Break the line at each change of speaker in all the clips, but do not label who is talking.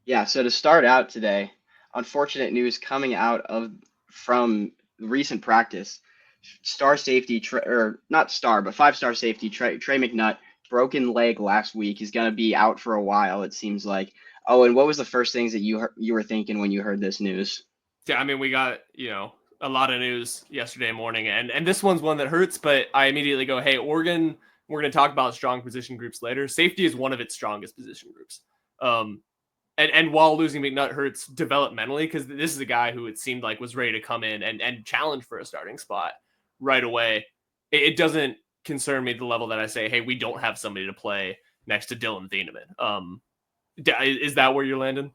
Yeah, so to start out today, unfortunate news coming out of from recent practice. Star safety, or not star, but five-star safety, Trey McNutt, broken leg last week. He's going to be out for a while, it seems like. Oh, and what was the first things that you were thinking when you heard this news?
Yeah, I mean, we got, a lot of news yesterday morning, and this one's one that hurts, but I immediately go, hey, Oregon, we're going to talk about strong position groups later. Safety is one of its strongest position groups. Um, and while losing McNutt hurts developmentally, because this is a guy who it seemed like was ready to come in and challenge for a starting spot right away, it doesn't concern me to the level that I say, hey, we don't have somebody to play next to Dylan Thieneman. Is that where you're landing?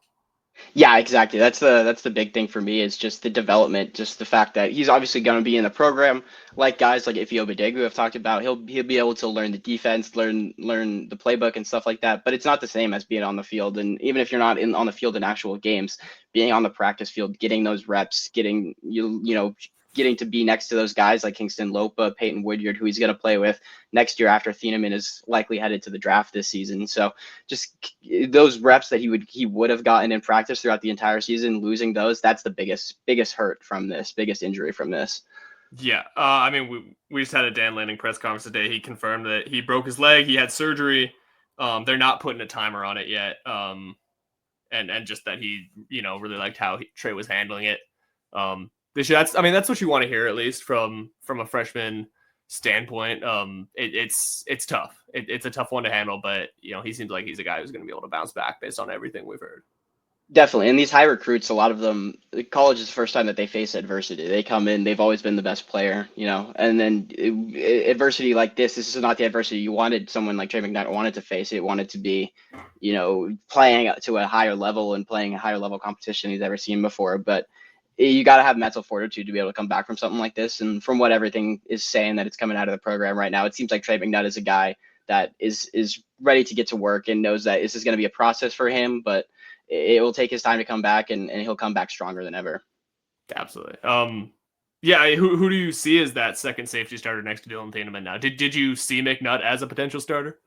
Yeah, exactly. That's the big thing for me is just the development, just the fact that he's obviously going to be in the program, like guys like Ifeoma Badegu have talked about. He'll be able to learn the defense, learn the playbook and stuff like that. But it's not the same as being on the field. And even if you're not in on the field in actual games, being on the practice field, getting those reps, getting to be next to those guys like Kingston Lopa, Peyton Woodyard, who he's going to play with next year after Thieneman is likely headed to the draft this season. So just those reps that he would have gotten in practice throughout the entire season, losing those, that's the biggest hurt from this, biggest injury from this.
Yeah, I mean, we just had a Dan Lanning press conference today. He confirmed that he broke his leg. He had surgery. They're not putting a timer on it yet. And just that he, really liked how Trey was handling it. This year, that's what you want to hear at least from a freshman standpoint. It's tough. It's a tough one to handle, but he seems like he's a guy who's going to be able to bounce back based on everything we've heard.
Definitely. And these high recruits, a lot of them, college is the first time that they face adversity. They come in, they've always been the best player, and then adversity like this is not the adversity you wanted someone like Trey McNutt wanted to face. It wanted to be, playing to a higher level and playing a higher level competition he's ever seen before. But you got to have mental fortitude to be able to come back from something like this. And from what everything is saying that it's coming out of the program right now, it seems like Trey McNutt is a guy that is ready to get to work and knows that this is going to be a process for him, but it will take his time to come back, and he'll come back stronger than ever.
Absolutely. Yeah. Who do you see as that second safety starter next to Dylan Thieneman now? Did you see McNutt as a potential starter?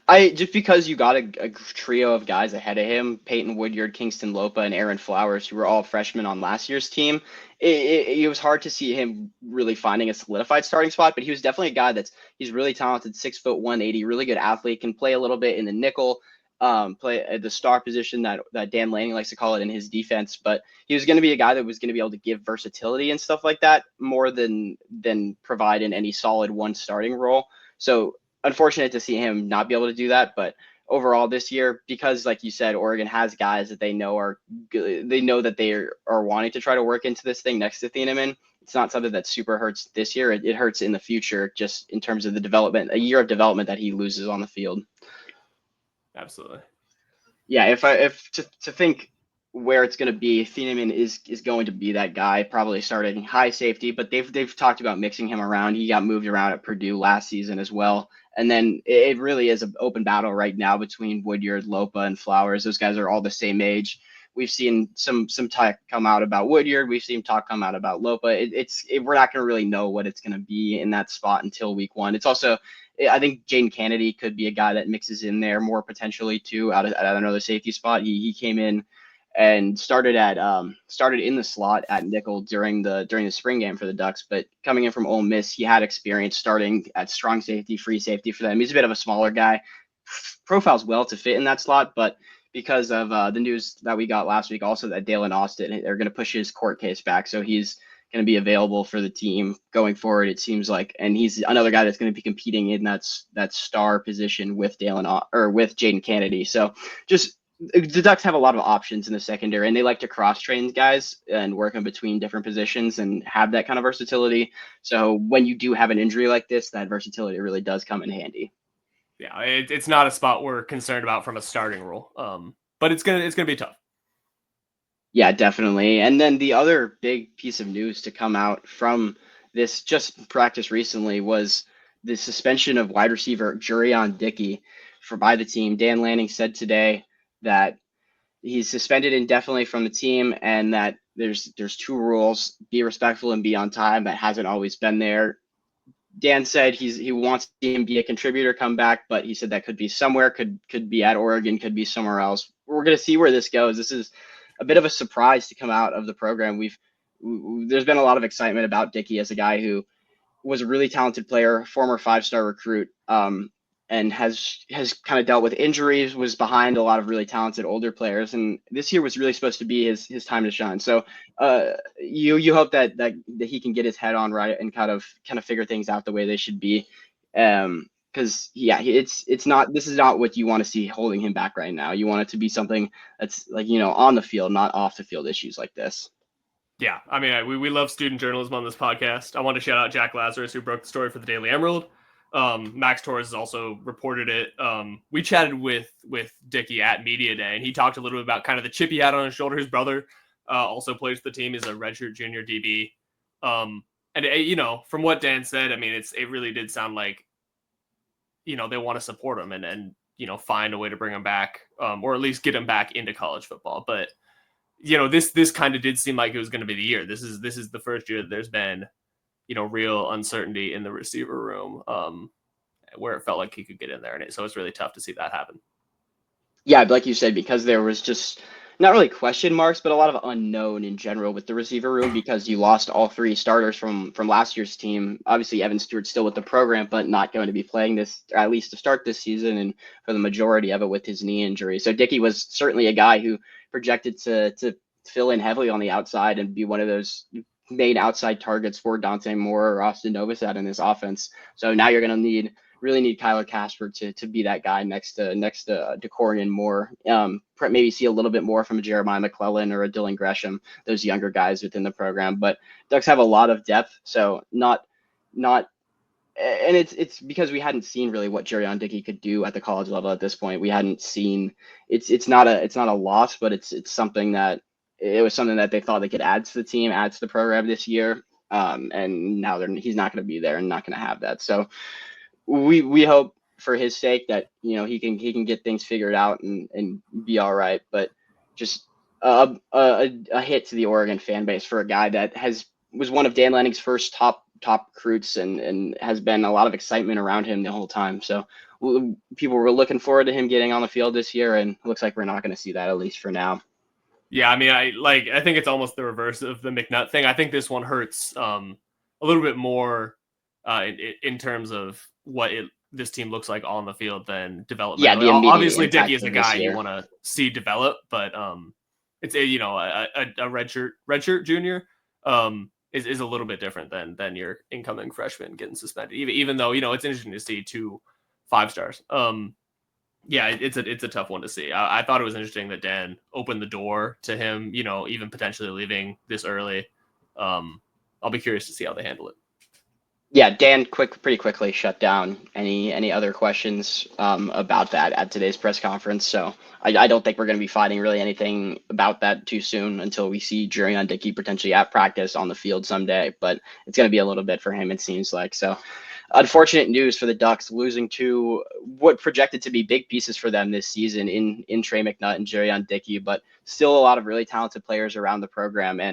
I just because you got a trio of guys ahead of him, Peyton Woodyard, Kingston Lopa, and Aaron Flowers, who were all freshmen on last year's team. It was hard to see him really finding a solidified starting spot, but he was definitely a guy he's really talented, 6 foot 180, really good athlete, can play a little bit in the nickel, play at the star position that Dan Lanning likes to call it in his defense. But he was going to be a guy that was going to be able to give versatility and stuff like that more than provide in any solid one starting role. So unfortunate to see him not be able to do that, but overall this year, because like you said, Oregon has guys that they know are good, they know that they are wanting to try to work into this thing next to Thieneman. It's not something that super hurts this year. It hurts in the future, just in terms of the development, a year of development that he loses on the field.
Absolutely.
Yeah, if to think where it's going to be, Thieneman is going to be that guy, probably starting high safety, but they've talked about mixing him around. He got moved around at Purdue last season as well. And then it really is an open battle right now between Woodyard, Lopa, and Flowers. Those guys are all the same age. We've seen some talk come out about Woodyard. We've seen talk come out about Lopa. We're not going to really know what it's going to be in that spot until week one. It's also, I think Jaden Kennedy could be a guy that mixes in there more potentially too out of another safety spot. He came in and started in the slot at nickel during the spring game for the Ducks. But coming in from Ole Miss, he had experience starting at strong safety, free safety for them. He's a bit of a smaller guy, profiles well to fit in that slot, but because of the news that we got last week, also that Dalen Austin, they're going to push his court case back, so he's going to be available for the team going forward. It seems like, and he's another guy that's going to be competing in that star position with with Jaden Kennedy. So just the Ducks have a lot of options in the secondary, and they like to cross-train guys and work in between different positions and have that kind of versatility. So when you do have an injury like this, that versatility really does come in handy.
Yeah, it's not a spot we're concerned about from a starting role. But it's gonna be tough.
Yeah, definitely. And then the other big piece of news to come out from this just practice recently was the suspension of wide receiver Jurrion Dickey by the team. Dan Lanning said today that he's suspended indefinitely from the team, and that there's two rules: be respectful and be on time. That hasn't always been there. Dan said he wants to see him be a contributor, come back, but he said that could be somewhere, could be at Oregon, could be somewhere else. we're going to see where this goes. This is a bit of a surprise to come out of the program. There's been a lot of excitement about Dickey as a guy who was a really talented player, former 5-star recruit, and has kind of dealt with injuries, was behind a lot of really talented older players, and this year was really supposed to be his time to shine. So you hope that he can get his head on right and kind of figure things out the way they should be. Because it's not, this is not what you want to see holding him back right now. You want it to be something that's like, on the field, not off the field issues like this.
Yeah, I mean, we love student journalism on this podcast. I want to shout out Jack Lazarus, who broke the story for the Daily Emerald. Max Torres has also reported it. We chatted with Dickey at Media Day, and he talked a little bit about kind of the chip he had on his shoulder. His brother also plays for the team, is a redshirt junior DB. And from what Dan said, I mean, it really did sound like, they want to support him and find a way to bring him back, or at least get him back into college football. But this kind of did seem like it was going to be the year. This is the first year that there's been, real uncertainty in the receiver room, where it felt like he could get in there. And so it's really tough to see that happen.
Yeah, like you said, because there was just not really question marks, but a lot of unknown in general with the receiver room, because you lost all 3 starters from last year's team. Obviously, Evan Stewart's still with the program, but not going to be playing this, or at least to start this season, and for the majority of it with his knee injury. So Dickey was certainly a guy who projected to fill in heavily on the outside and be one of those main outside targets for Dante Moore or Austin Novosad in this offense. So now you're going to really need Kyler Casper to be that guy next to Jurrion Moore. Maybe see a little bit more from a Jeremiah McClellan or a Dylan Gresham, those younger guys within the program. But Ducks have a lot of depth, so not. And it's because we hadn't seen really what Jurrion Dickey could do at the college level at this point. We hadn't seen. It's not a loss, but it was something that they thought they could add to the team, add to the program this year. And now he's not going to be there and not going to have that. So we hope for his sake that he can get things figured out and be all right. But just a hit to the Oregon fan base for a guy that was one of Dan Lanning's first top recruits and has been a lot of excitement around him the whole time. So people were looking forward to him getting on the field this year, and it looks like we're not going to see that, at least for now.
Yeah, I mean, I think it's almost the reverse of the McNutt thing. I think this one hurts a little bit more in terms of what this team looks like on the field than development.
Yeah,
obviously Dickey is a guy you want to see develop, but it's a redshirt junior is a little bit different than your incoming freshman getting suspended. Even though it's interesting to see 2 5-stars. Yeah, it's a tough one to see. I thought it was interesting that Dan opened the door to him, even potentially leaving this early. I'll be curious to see how they handle it.
Yeah, Dan pretty quickly shut down any other questions about that at today's press conference. So I don't think we're going to be fighting really anything about that too soon until we see Jurrion Dickey potentially at practice on the field someday. But it's going to be a little bit for him, it seems like. So unfortunate news for the Ducks, losing 2 what projected to be big pieces for them this season in Trey McNutt and Jurrion Dickey, but still a lot of really talented players around the program. And